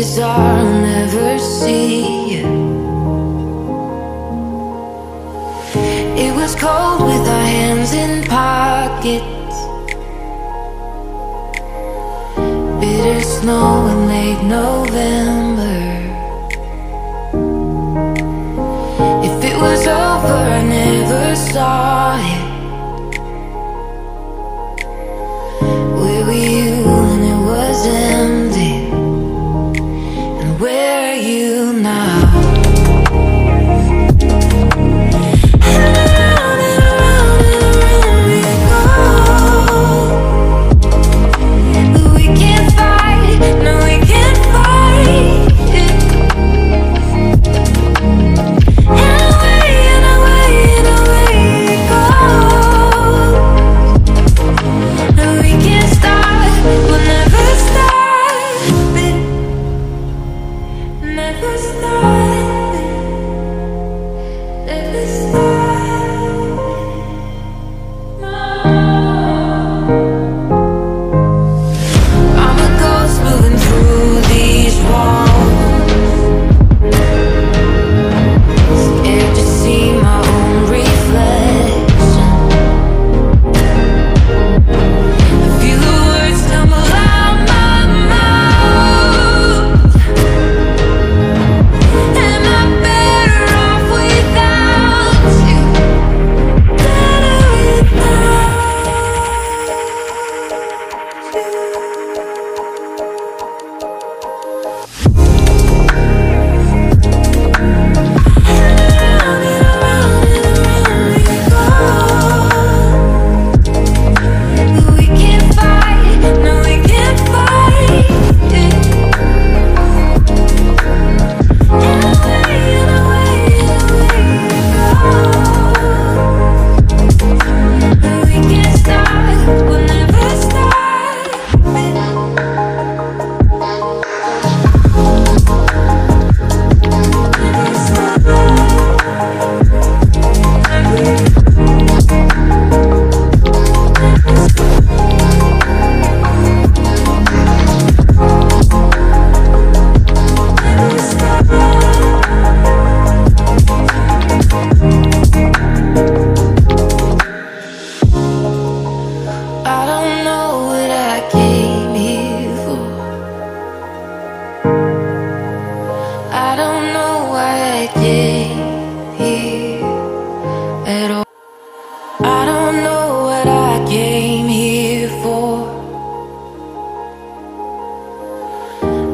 Chances are I'll never see you. It was cold with our hands in pockets, bitter snow in late November. If it was over, I never saw it. Where were you when it was empty? And where are you now?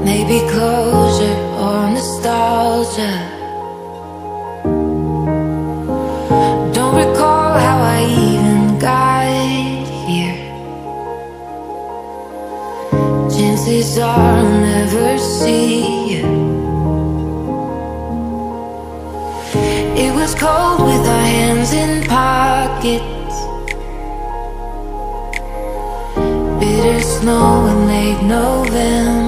Maybe closure or nostalgia. Don't recall how I even got here. Chances are I'll never see you. It was cold with our hands in pockets, bitter snow in late November.